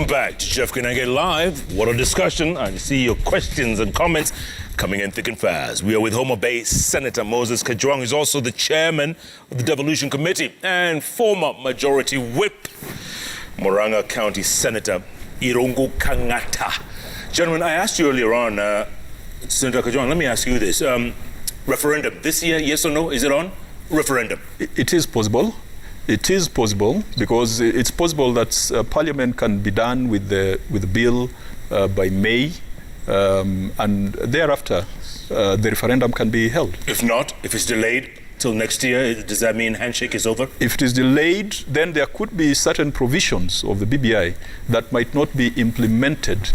Back to Jeff Koinange Live. What a discussion. I see your questions and comments coming in thick and fast. We are with Homa Bay Senator Moses Kajwang, who's also the chairman of the Devolution Committee, and former Majority Whip, Murang'a County Senator Irungu Kang'ata. Gentlemen, I asked you earlier on, Senator Kajwang, let me ask you this. Referendum, this year, yes or no? Is it on? Referendum. It is possible. It is possible because it's possible that Parliament can be done with the bill by May, and thereafter the referendum can be held. If not, if it's delayed till next year, does that mean handshake is over? If it is delayed, then there could be certain provisions of the BBI that might not be implemented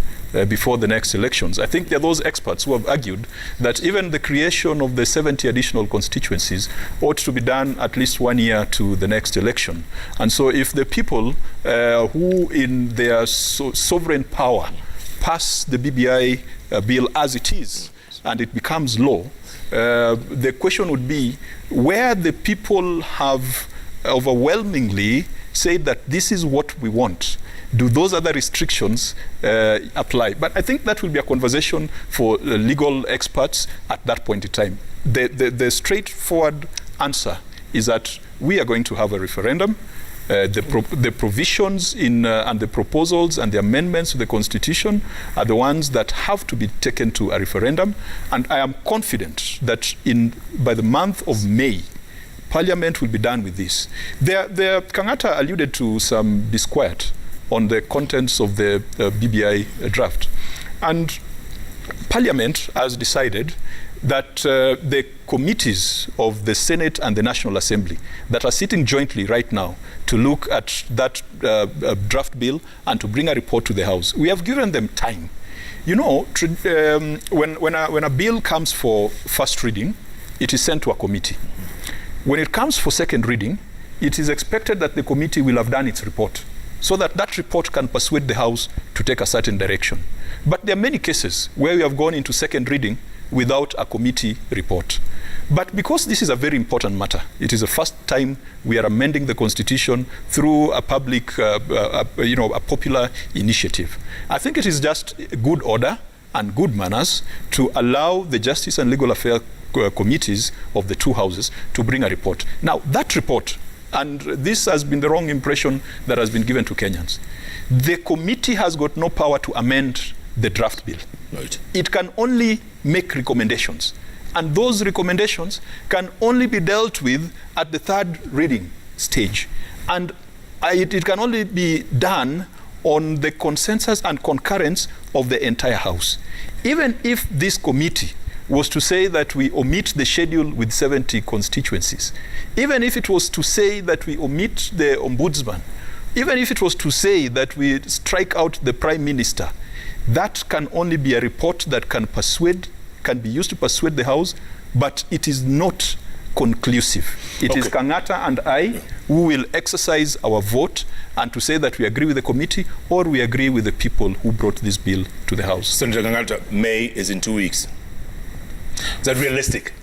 before the next elections. I think there are those experts who have argued that even the creation of the 70 additional constituencies ought to be done at least 1 year to the next election. And so if the people who in their sovereign power pass the BBI bill as it is and it becomes law, the question would be where the people have overwhelmingly said that this is what we want. Do those other restrictions apply? But I think that will be a conversation for legal experts at that point in time. The straightforward answer is that we are going to have a referendum. The provisions in and the proposals and the amendments to the Constitution are the ones that have to be taken to a referendum. And I am confident that by the month of May, Parliament will be done with this. Kang'ata alluded to some disquiet on the contents of the BBI draft. And Parliament has decided that the committees of the Senate and the National Assembly that are sitting jointly right now to look at that draft bill and to bring a report to the House, we have given them time. You know, when a bill comes for first reading, it is sent to a committee. When it comes for second reading, it is expected that the committee will have done its report, so that that report can persuade the House to take a certain direction. But there are many cases where we have gone into second reading without a committee report. But because this is a very important matter, it is the first time we are amending the Constitution through a public, a popular initiative. I think it is just good order and good manners to allow the Justice and Legal Affairs committees of the two houses to bring a report. Now, that report, and this has been the wrong impression that has been given to Kenyans. The committee has got no power to amend the draft bill. Right. It can only make recommendations. And those recommendations can only be dealt with at the third reading stage. And it can only be done on the consensus and concurrence of the entire House. Even if this committee was to say that we omit the schedule with 70 constituencies, even if it was to say that we omit the ombudsman, even if it was to say that we strike out the prime minister, that can only be a report that can be used to persuade the House, but it is not conclusive. It is Kang'ata and I who will exercise our vote and to say that we agree with the committee or we agree with the people who brought this bill to the House. Senator Kang'ata, May is in 2 weeks. Is that realistic?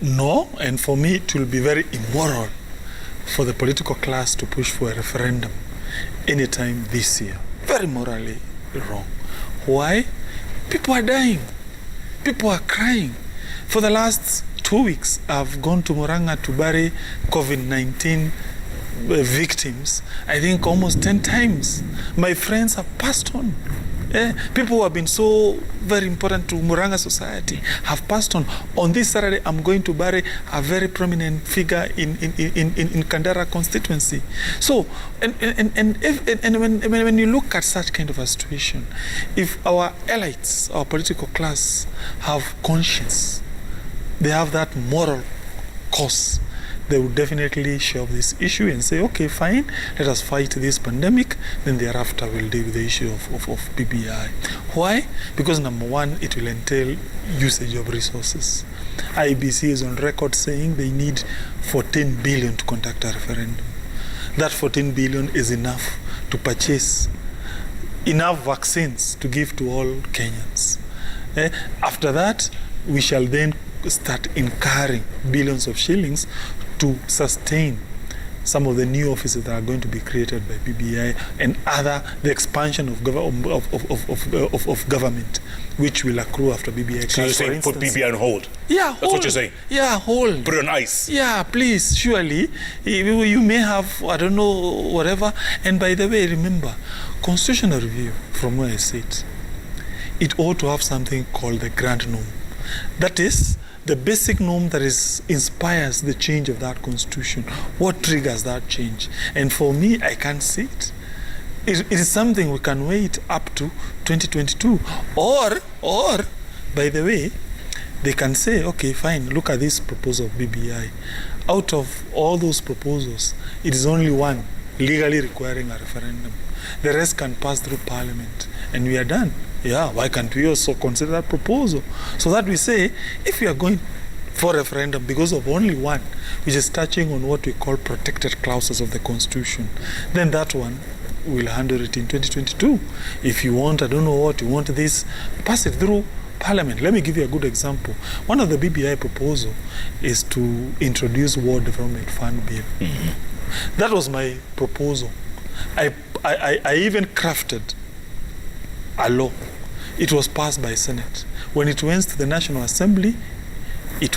No, and for me it will be very immoral for the political class to push for a referendum anytime this year. Very morally wrong. Why? People are dying. People are crying. For the last 2 weeks, I've gone to Murang'a to bury COVID-19 victims, I think almost 10 times. My friends have passed on. People who have been so very important to Murang'a society have passed on. On this Saturday, I'm going to bury a very prominent figure in Kandara constituency. So, when you look at such kind of a situation, if our elites, our political class have conscience, they have that moral cause, they would definitely shove this issue and say, okay, fine, let us fight this pandemic, then thereafter we'll deal with the issue of BBI. Why? Because number one, it will entail usage of resources. IBC is on record saying they need 14 billion to conduct a referendum. That 14 billion is enough to purchase enough vaccines to give to all Kenyans. After that, we shall then start incurring billions of shillings to sustain some of the new offices that are going to be created by BBI and the expansion of government, which will accrue after BBI. So you're saying put BBI on hold? Yeah, hold. That's what you're saying? Yeah, hold. Put it on ice? Yeah, please, surely. You may have, I don't know, whatever. And by the way, remember, constitutional review, from where I sit, it ought to have something called the grand norm. That is, the basic norm that inspires the change of that constitution. What triggers that change? And for me, I can't see it. It is something we can wait up to 2022. Or, by the way, they can say, okay, fine, look at this proposal of BBI. Out of all those proposals, it is only one legally requiring a referendum. The rest can pass through Parliament, and we are done. Yeah, why can't we also consider that proposal? So that we say, if we are going for referendum because of only one, which is touching on what we call protected clauses of the Constitution, then that one we'll handle it in 2022. If you want, I don't know what, you want this, pass it through Parliament. Let me give you a good example. One of the BBI proposal is to introduce World Development Fund bill. Mm-hmm. That was my proposal. I even crafted a law. It was passed by Senate. When it went to the National Assembly, it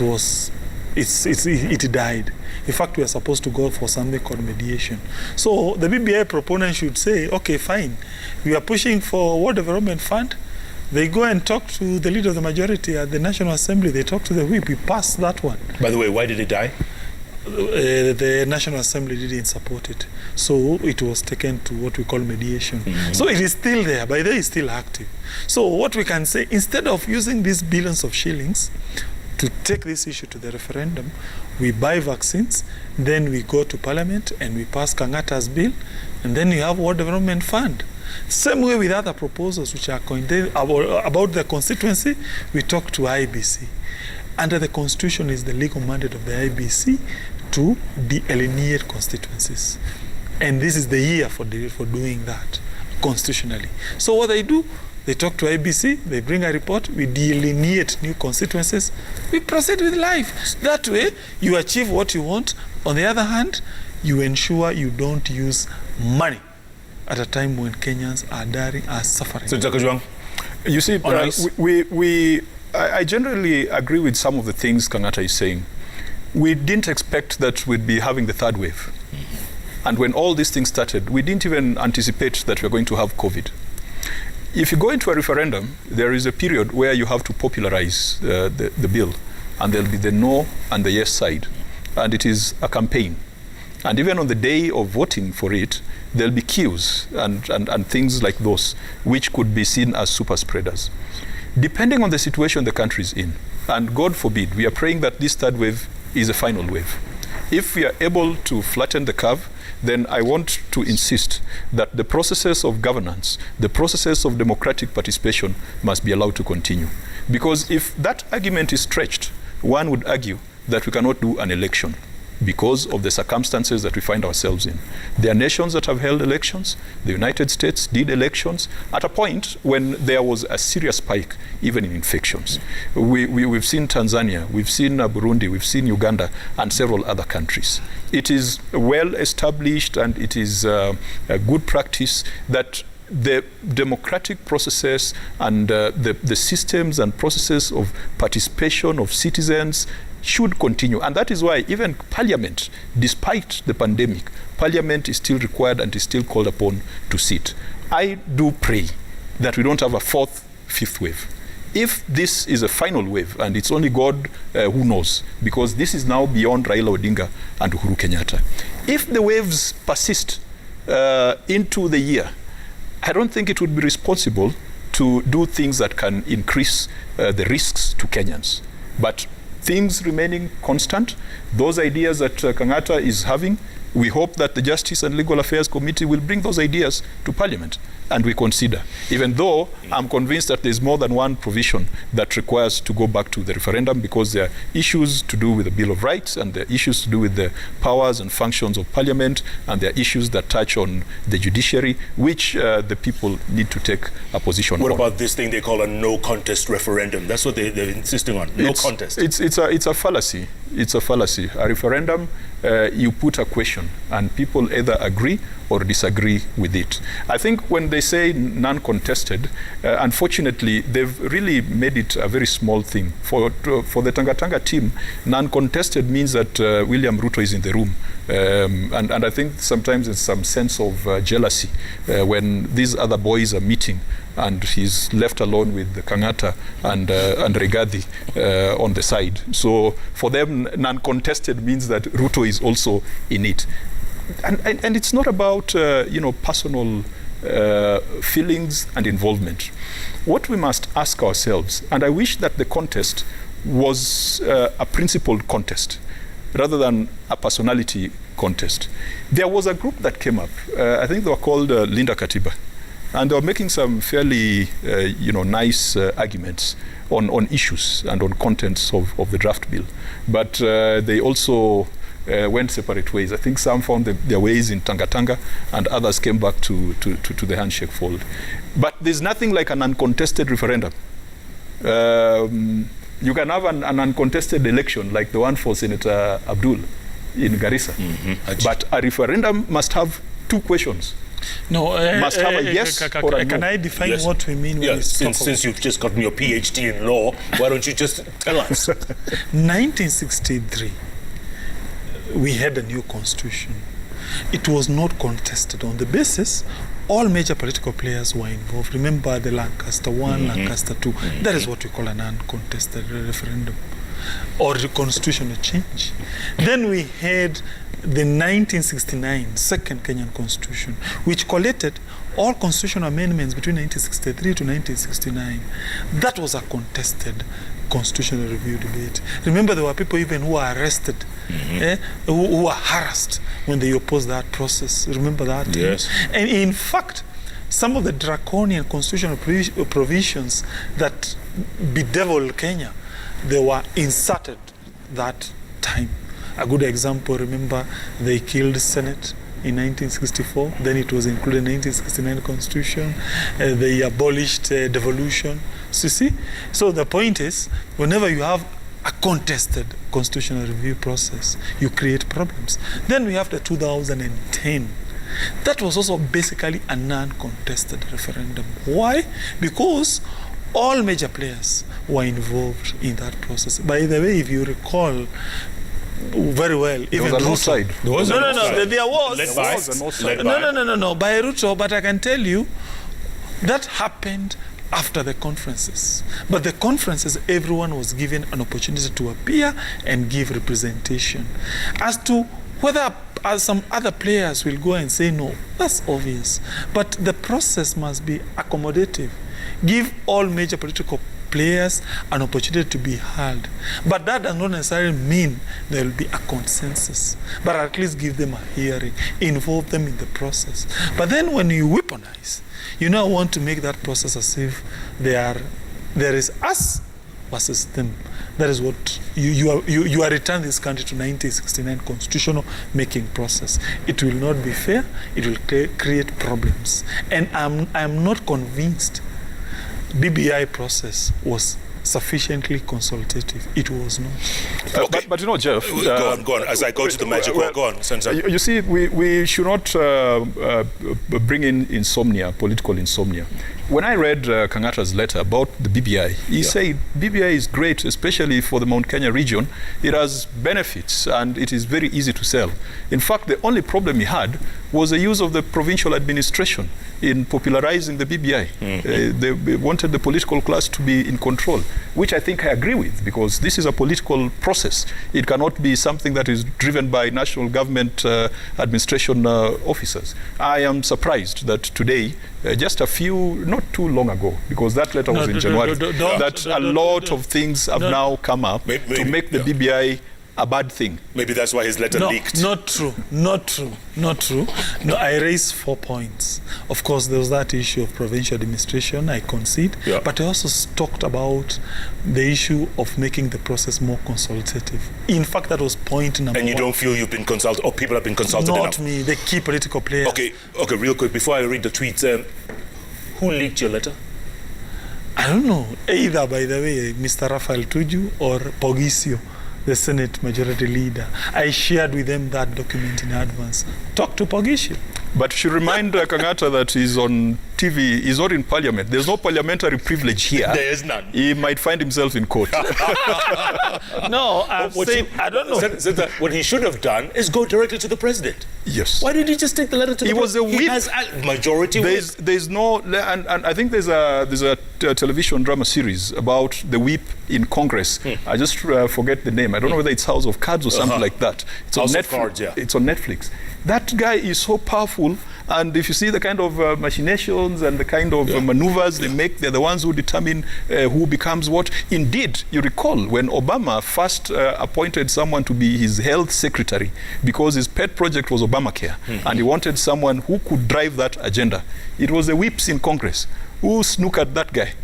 died. In fact, we are supposed to go for something called mediation. So the BBI proponent should say, okay, fine, we are pushing for World Development Fund. They go and talk to the leader of the majority at the National Assembly. They talk to the whip. We pass that one. By the way, why did it die? The National Assembly didn't support it. So it was taken to what we call mediation. Mm-hmm. So it is still there. By the way, it's still active. So what we can say, instead of using these billions of shillings to take this issue to the referendum, we buy vaccines, then we go to Parliament and we pass Kang'ata's bill, and then you have World Development Fund. Same way with other proposals which are contained about the constituency, we talk to IBC. Under the Constitution is the legal mandate of the IBC to delineate constituencies. And this is the year for doing that constitutionally. So what they do, they talk to IBC, they bring a report, we delineate new constituencies, we proceed with life. That way, you achieve what you want. On the other hand, you ensure you don't use money at a time when Kenyans are suffering. So, Kajwang, you see, I generally agree with some of the things Kang'ata is saying. We didn't expect that we'd be having the third wave. Mm-hmm. And when all these things started, we didn't even anticipate that we're going to have COVID. If you go into a referendum, there is a period where you have to popularize the bill, and there'll be the no and the yes side. And it is a campaign. And even on the day of voting for it, there'll be queues and things like those, which could be seen as super spreaders. Depending on the situation the country is in, and God forbid, we are praying that this third wave is a final wave. If we are able to flatten the curve, then I want to insist that the processes of governance, the processes of democratic participation must be allowed to continue. Because if that argument is stretched, one would argue that we cannot do an election because of the circumstances that we find ourselves in. There are nations that have held elections. The United States did elections at a point when there was a serious spike, even in infections. We've seen Tanzania, we've seen Burundi, we've seen Uganda, and several other countries. It is well established, and it is a good practice that the democratic processes and the systems and processes of participation of citizens should continue. And that is why even Parliament, despite the pandemic, Parliament is still required and is still called upon to sit. I do pray that we don't have a fourth, fifth wave. If this is a final wave, and it's only God who knows, because this is now beyond Raila Odinga and Uhuru Kenyatta. If the waves persist into the year, I don't think it would be responsible to do things that can increase the risks to Kenyans. But things remaining constant, those ideas that Kang'ata is having, we hope that the Justice and Legal Affairs Committee will bring those ideas to Parliament and we consider, even though I'm convinced that there's more than one provision that requires to go back to the referendum, because there are issues to do with the Bill of Rights, and there are issues to do with the powers and functions of Parliament, and there are issues that touch on the judiciary, which the people need to take a position on. What about this thing they call a no contest referendum? That's what they're insisting on. No contest. It's a fallacy. It's a fallacy. A referendum, you put a question and people either agree or disagree with it. I think when they say non-contested, unfortunately, they've really made it a very small thing. For the Tanga team, non-contested means that William Ruto is in the room. And I think sometimes there's some sense of jealousy when these other boys are meeting and he's left alone with the Kang'ata and Rigathi on the side. So for them, non-contested means that Ruto is also in it. And it's not about personal feelings and involvement. What we must ask ourselves, and I wish that the contest was a principled contest rather than a personality contest. There was a group that came up. I think they were called Linda Katiba. And they were making some fairly, nice arguments on issues and on contents of the draft bill. But they also went separate ways. I think some found their ways in Tanga, and others came back to the handshake fold. But there's nothing like an uncontested referendum. You can have an uncontested election like the one for Senator Abdul in Garissa. Mm-hmm. But a referendum must have two questions. No, must have a yes or a no. Can I define what we mean when we since you've just gotten your PhD in law, why don't you just tell us? 1963, we had a new constitution. It was not contested on the basis all major political players were involved. Remember the Lancaster 1, Lancaster 2. That is what we call an uncontested referendum or the constitutional change. Then we had the 1969 second Kenyan constitution, which collated all constitutional amendments between 1963 to 1969. That was a contested constitutional review debate. Remember, there were people even who were arrested, who were harassed when they opposed that process. Remember that? Yes. And in fact, some of the draconian constitutional provisions that bedeviled Kenya, they were inserted that time. A good example, remember, they killed Senate in 1964, then it was included in 1969 Constitution. They abolished devolution. So you see? So the point is, whenever you have a contested constitutional review process, you create problems. Then we have the 2010. That was also basically a non-contested referendum. Why? Because all major players were involved in that process. By the way, if you recall very well, even Ruto. There was no, there was. No, by Ruto, but I can tell you that happened after the conferences. But the conferences, everyone was given an opportunity to appear and give representation. As to whether some other players will go and say no, that's obvious. But the process must be accommodative. Give all major political players an opportunity to be heard. But that does not necessarily mean there will be a consensus. But at least give them a hearing, involve them in the process. But then when you weaponize, you now want to make that process as if there is us versus them. That is what you are returning this country to 1969 constitutional making process. It will not be fair. It will create problems. And I'm not convinced BBI process was sufficiently consultative. It was not. Okay. But Jeff... go on. As I go to the magic word, go on. You see, we should not bring in insomnia, political insomnia. When I read Kang'ata's letter about the BBI, he said BBI is great, especially for the Mount Kenya region. It has benefits and it is very easy to sell. In fact, the only problem he had was the use of the provincial administration in popularizing the BBI. They wanted the political class to be in control, which I think I agree with, because this is a political process. It cannot be something that is driven by national government administration officers. I am surprised that today, just a few, not too long ago, because that letter was in January, that a lot of things have now come up to make the BBI a bad thing. Maybe that's why his letter leaked. Not true. No, I raised 4 points. Of course, there was that issue of provincial administration, I concede. Yeah. But I also talked about the issue of making the process more consultative. In fact, that was point number one. And you don't feel you've been consulted, or people have been consulted Not enough? me, the key political players. Okay, real quick, before I read the tweets, who leaked your letter? I don't know, either, by the way, Mr. Rafael Tuju or Pogisio, the Senate Majority Leader. I shared with them that document in advance. Talk to Pogisio. But you should remind Kang'ata that he's on TV, he's not in parliament. There's no parliamentary privilege here. There is none. He might find himself in court. No, I'm saying, I don't know. What he should have done is go directly to the president. Yes. Why did he just take the letter to the president? He has a majority whip. There's no, and I think there's a television drama series about the whip in Congress. I just forget the name. I don't know whether it's House of Cards or something like that. It's House on of Cards, yeah. It's on Netflix. That guy is so powerful, and if you see the kind of machinations and the kind of maneuvers they make, they're the ones who determine who becomes what. Indeed, you recall when Obama first appointed someone to be his health secretary because his pet project was Obamacare, and he wanted someone who could drive that agenda. It was the whips in Congress who snookered that guy,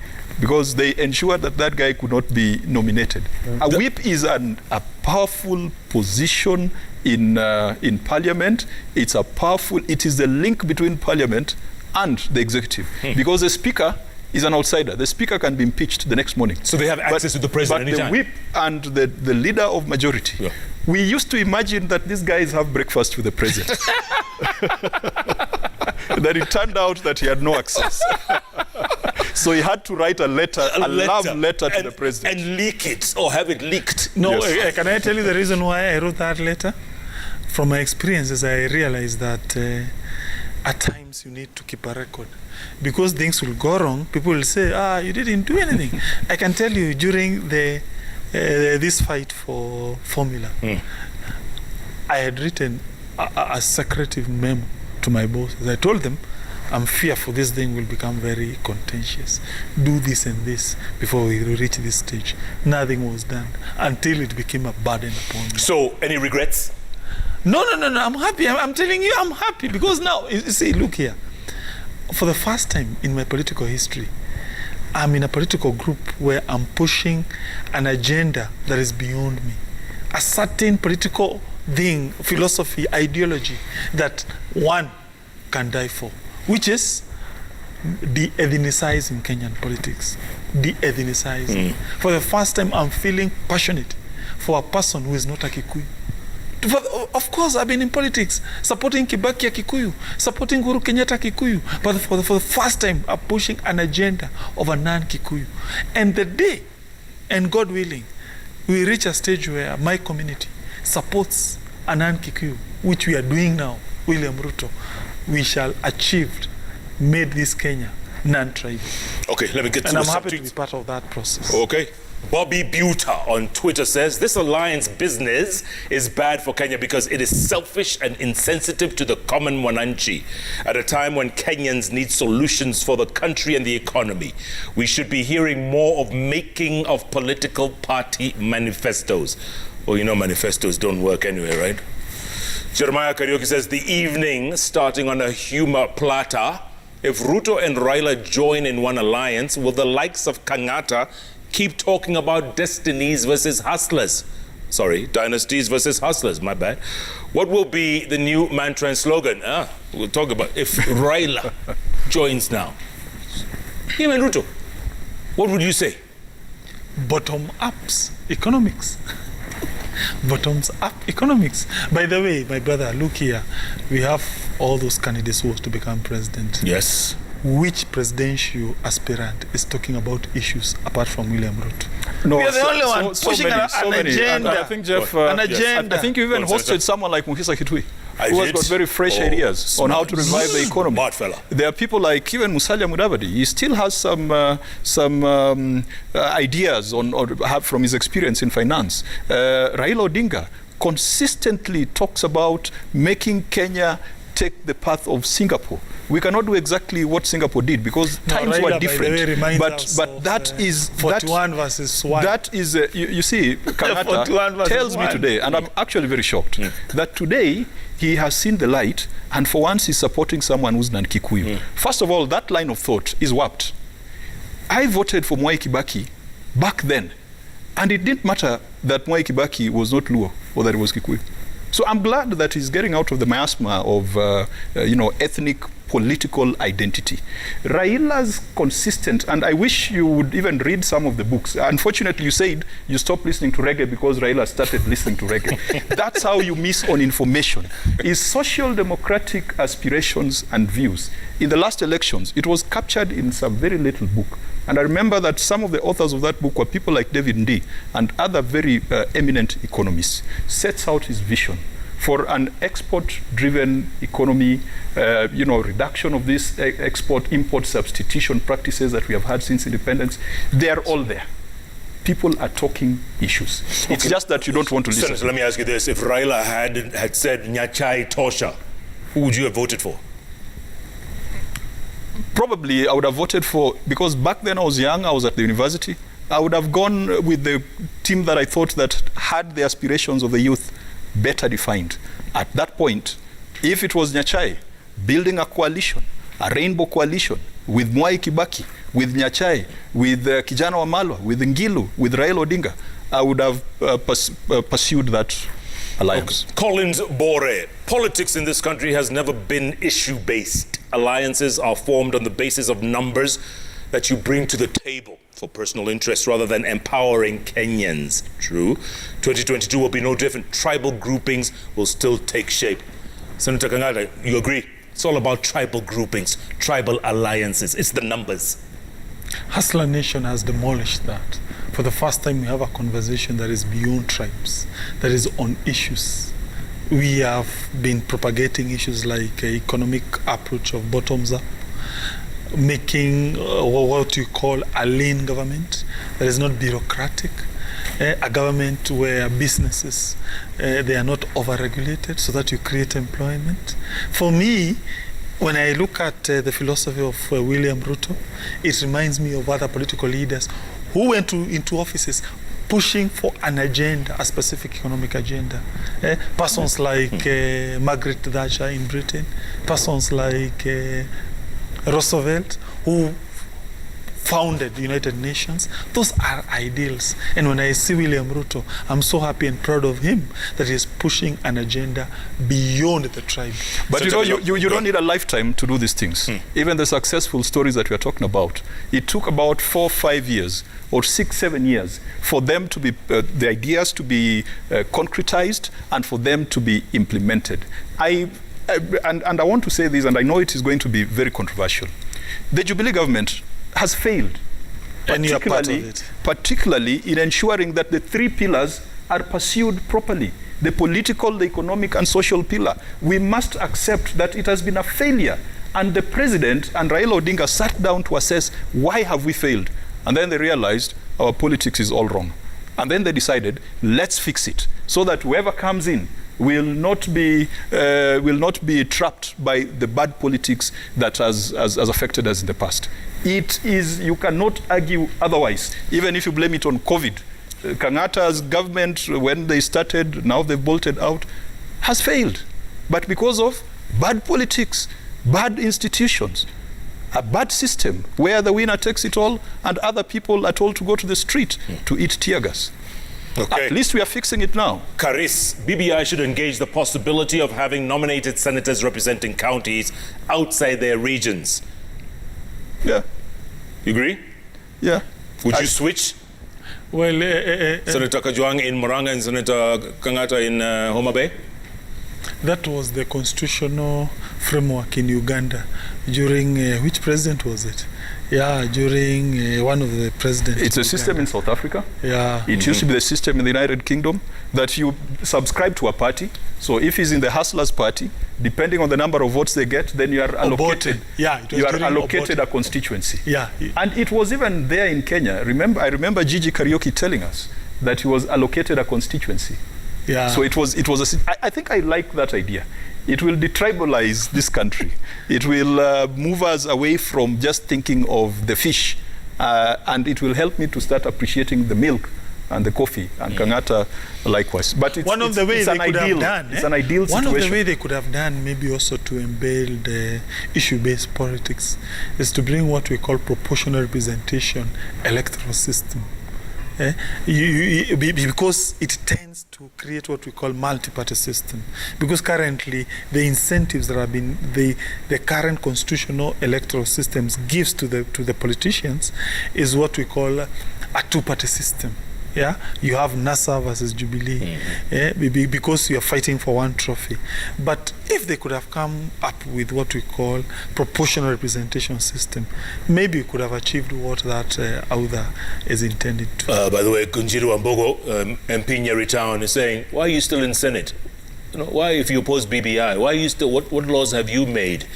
because they ensured that that guy could not be nominated. A whip is a powerful position in parliament. It is the link between parliament and the executive, because the speaker is an outsider. The speaker can be impeached the next morning. So they have access to the president anytime. But the whip and the leader of majority, we used to imagine that these guys have breakfast with the president. That it turned out that he had no access. So he had to write a love letter to the president. And leak it, or have it leaked. No, can I tell you the reason why I wrote that letter? From my experiences, I realized that at times you need to keep a record. Because things will go wrong, people will say, you didn't do anything. I can tell you, during this fight for formula, I had written a secretive memo to my bosses. I told them, I'm fearful this thing will become very contentious. Do this and this before we reach this stage. Nothing was done until it became a burden upon me. So, any regrets? No, I'm happy. I'm telling you, I'm happy, because now, you see, look here. For the first time in my political history, I'm in a political group where I'm pushing an agenda that is beyond me. A certain political thing, philosophy, ideology that one can die for, which is de-ethnicizing Kenyan politics. De-ethnicizing. For the first time, I'm feeling passionate for a person who is not a Kikuyu. Of course, I've been in politics, supporting Kibaki a Kikuyu, supporting Uhuru Kenyatta Kikuyu, but for the first time, I'm pushing an agenda of a non-Kikuyu. And the day, and God willing, we reach a stage where my community supports a non-Kikuyu, which we are doing now, William Ruto, we shall achieve, made this Kenya non-tribal. Okay, let me get to and the I'm happy to subject. be part of that process. Okay. Bobby Buta on Twitter says, this alliance business is bad for Kenya because it is selfish and insensitive to the common Mwananchi. At a time when Kenyans need solutions for the country and the economy, we should be hearing more of making of political party manifestos. Well, you know manifestos don't work anyway, right? Jeremiah Kariuki says, the evening starting on a humor platter. If Ruto and Raila join in one alliance, will the likes of Kang'ata keep talking about destinies versus hustlers? Sorry, dynasties versus hustlers, my bad. What will be the new mantra and slogan? We'll talk about if Raila joins now. Him and Ruto, what would you say? Bottom-ups economics. Bottoms-up economics. By the way, my brother, look here. We have all those candidates who want to become president. Yes. Which presidential aspirant is talking about issues apart from William Ruto? No, we are the only one pushing an agenda. I think, Jeff, an agenda. I think you even hosted someone like Mukisa Kitui, who has got very fresh ideas on how to revive the economy. Smart fella. There are people like even Musalia Mudavadi. He still has some ideas from his experience in finance. Raila Odinga consistently talks about making Kenya take the path of Singapore. We cannot do exactly what Singapore did because times were different. But that is 41 versus 1. That is, you see, Kang'ata tells me today, and I'm actually very shocked, that today he has seen the light, and for once he's supporting someone who's Nan-Kikuyu. First of all, that line of thought is warped. I voted for Mwai Kibaki back then, and it didn't matter that Mwai Kibaki was not Luo or that it was Kikuyu. So I'm glad that he's getting out of the miasma of, ethnic political identity. Raila's consistent, and I wish you would even read some of the books. Unfortunately, you said you stopped listening to reggae because Raila started listening to reggae. That's how you miss on information. His social democratic aspirations and views. In the last elections, it was captured in some very little book. And I remember that some of the authors of that book were people like David Ndii and other very eminent economists. Sets out his vision for an export-driven economy, reduction of this export-import substitution practices that we have had since independence. They are all there. People are talking issues. Okay. It's just that you don't want to listen. Senator, let me ask you this. If Raila had said Nyachai Tosha, who would you have voted for? Probably I would have voted for, because back then I was young, I was at the university. I would have gone with the team that I thought that had the aspirations of the youth better defined. At that point, if it was Nyachai building a coalition, a rainbow coalition with Mwai Kibaki, with Nyachai, with Kijana Wamalwa, with Ngilu, with Raila Odinga, I would have pursued that alliance. Okay. Collins Bore, politics in this country has never been issue-based. Alliances are formed on the basis of numbers that you bring to the table for personal interest rather than empowering Kenyans. True. 2022 will be no different. Tribal groupings will still take shape. Senator Kang'ata, you agree? It's all about tribal groupings, tribal alliances. It's the numbers. Hustler Nation has demolished that. For the first time, we have a conversation that is beyond tribes, that is on issues. We have been propagating issues like economic approach of bottoms up, making what you call a lean government that is not bureaucratic, a government where businesses, they are not over-regulated so that you create employment. For me, when I look at the philosophy of William Ruto, it reminds me of other political leaders who went into offices pushing for an agenda, a specific economic agenda. Persons like Margaret Thatcher in Britain, persons like Roosevelt, who founded the United Nations. Those are ideals. And when I see William Ruto, I'm so happy and proud of him that he is pushing an agenda beyond the tribe. But you don't need a lifetime to do these things. Even the successful stories that we are talking about, it took about 4 or 5 years or 6, 7 years for them to be, the ideas to be concretized and for them to be implemented. And I want to say this, and I know it is going to be very controversial. The Jubilee government has failed, particularly in ensuring that the 3 pillars are pursued properly. The political, the economic, and social pillar. We must accept that it has been a failure. And the president and Raila Odinga sat down to assess, why have we failed? And then they realized our politics is all wrong. And then they decided, let's fix it, so that whoever comes in will not be trapped by the bad politics that has affected us in the past. It is, you cannot argue otherwise, even if you blame it on COVID. Kang'ata's government, when they started, now they've bolted out, has failed. But because of bad politics, bad institutions, a bad system where the winner takes it all and other people are told to go to the street to eat tear gas. Okay. At least we are fixing it now. Karis, BBI should engage the possibility of having nominated senators representing counties outside their regions. Yeah. You agree? Yeah. Would you switch? Well, Senator Kajwang in Murang'a and Senator Kang'ata in Homa Bay? That was the constitutional framework in Uganda during, which president was it? Yeah, during one of the presidents. It's a system in South Africa. Yeah. It used to be the system in the United Kingdom that you subscribe to a party. So if he's in the Hustlers Party, depending on the number of votes they get, then you are allocated. Yeah, you are allocated a constituency. Yeah. And it was even there in Kenya. I remember Gigi Karaoke telling us that he was allocated a constituency. Yeah. So it was I think I like that idea. It will detribalize this country. It will move us away from just thinking of the fish. And it will help me to start appreciating the milk and the coffee and Kang'ata likewise. But it's, one of the ways they could have done, it's an ideal situation. One of the ways they could have done, maybe also to embed the issue-based politics, is to bring what we call proportional representation electoral system. Because it tends to create what we call multi-party system. Because currently the incentives that have been the current constitutional electoral systems gives to the politicians is what we call a two-party system. Yeah, you have NASA versus Jubilee, because you are fighting for one trophy. But if they could have come up with what we call proportional representation system, maybe we could have achieved what that author is intended to. By the way, Kunjiru Ambogo, MP Nyeri Town, is saying, why are you still in Senate? Why, if you oppose BBI, why are you still? What laws have you made?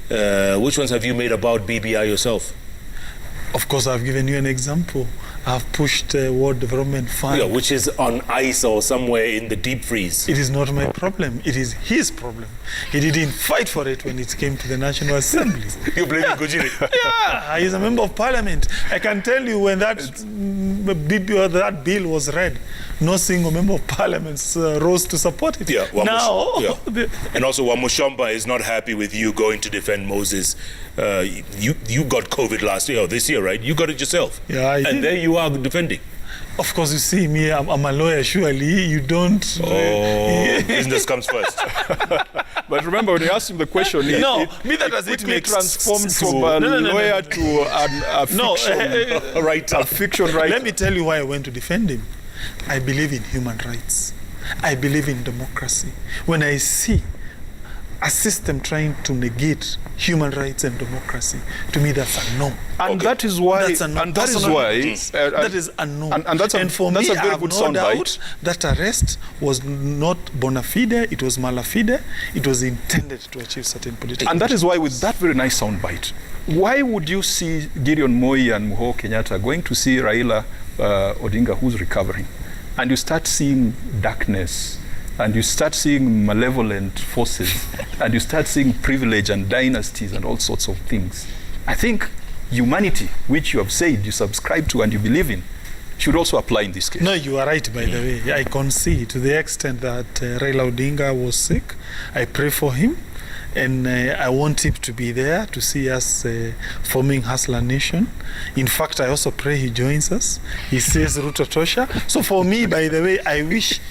Which ones have you made about BBI yourself? Of course, I've given you an example. I've pushed World Development Fund. Yeah, which is on ice or somewhere in the deep freeze. It is not my problem. It is his problem. He didn't fight for it when it came to the National Assembly. You blame Gujiri? Yeah, he's a member of parliament. I can tell you when that bill was read, no single member of parliament rose to support it. Yeah, now, and also Wamushomba is not happy with you going to defend Moses. You got COVID last year or this year, right? You got it yourself. Yeah, and there you are defending. Of course, you see me, I'm a lawyer, surely. You don't... Business comes first. But remember, when you asked him the question, it quickly transformed from a lawyer to a fiction writer. A fiction writer. Let me tell you why I went to defend him. I believe in human rights. I believe in democracy. When I see a system trying to negate human rights and democracy, to me that's a no. And that is why. That's a no. And that is why. That is a no. And for me, a very I have good no doubt bite. that arrest was not bona fide. It was mala fide. It was intended to achieve certain political. And that is why, with that very nice soundbite, why would you see Gideon Moi and Muho Kenyatta going to see Raila Odinga, who's recovering, and you start seeing darkness, and you start seeing malevolent forces, and you start seeing privilege and dynasties and all sorts of things? I think humanity, which you have said you subscribe to and you believe in, should also apply in this case. No, you are right, by the way. I concede to the extent that Raila Odinga was sick. I pray for him, and I want him to be there to see us forming Hustler Nation. In fact, I also pray he joins us. He says Ruto Tosha. So for me, by the way, I wish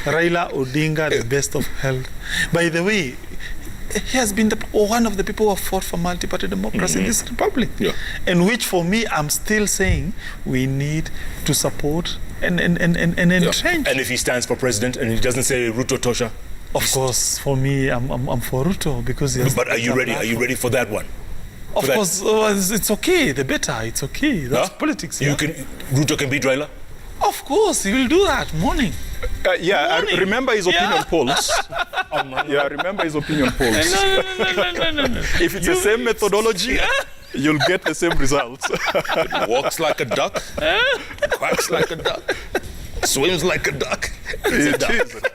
Raila Odinga the best of health. By the way, he has been one of the people who have fought for multi-party democracy in this republic. Yeah. And which, for me, I'm still saying we need to support and entrench. And if he stands for president and he doesn't say Ruto Tosha? Of course, for me, I'm for Ruto because he has. But are you ready? Are you ready for that one? Of course, it's okay. The better, it's okay. That's politics. Yeah? Ruto can beat Raila? Of course, he will do that morning. Remember his opinion polls. Remember his opinion polls. No. If it's the same methodology, you'll get the same results. It walks like a duck, quacks like a duck, swims like a duck. It is a duck.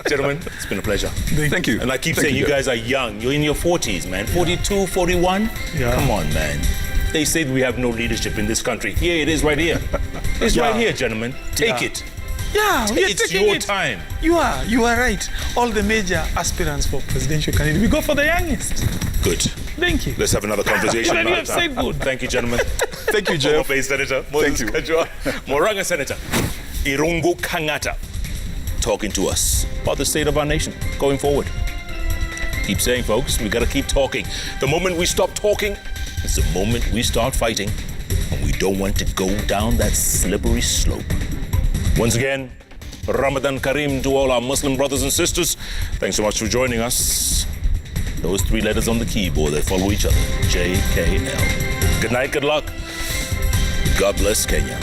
Gentlemen, it's been a pleasure. Thank you. And I keep saying you guys are young. You're in your 40s, man. 42, 41? Yeah. Come on, man. They say we have no leadership in this country. Here it is right here. It's right here, gentlemen. Take it. Yeah, it's your time. You are right. All the major aspirants for presidential candidate, we go for the youngest. Good. Thank you. Let's have another conversation. You have said good. Thank you, gentlemen. Thank you, Jeff. Former Senator Moses Kajwang, Moranga Senator Irungu Kang'ata, talking to us about the state of our nation going forward. Keep saying, folks, we got to keep talking. The moment we stop talking, it's the moment we start fighting, and we don't want to go down that slippery slope. Once again, Ramadan Kareem to all our Muslim brothers and sisters. Thanks so much for joining us. Those three letters on the keyboard, they follow each other. JKL. Good night, good luck. God bless Kenya.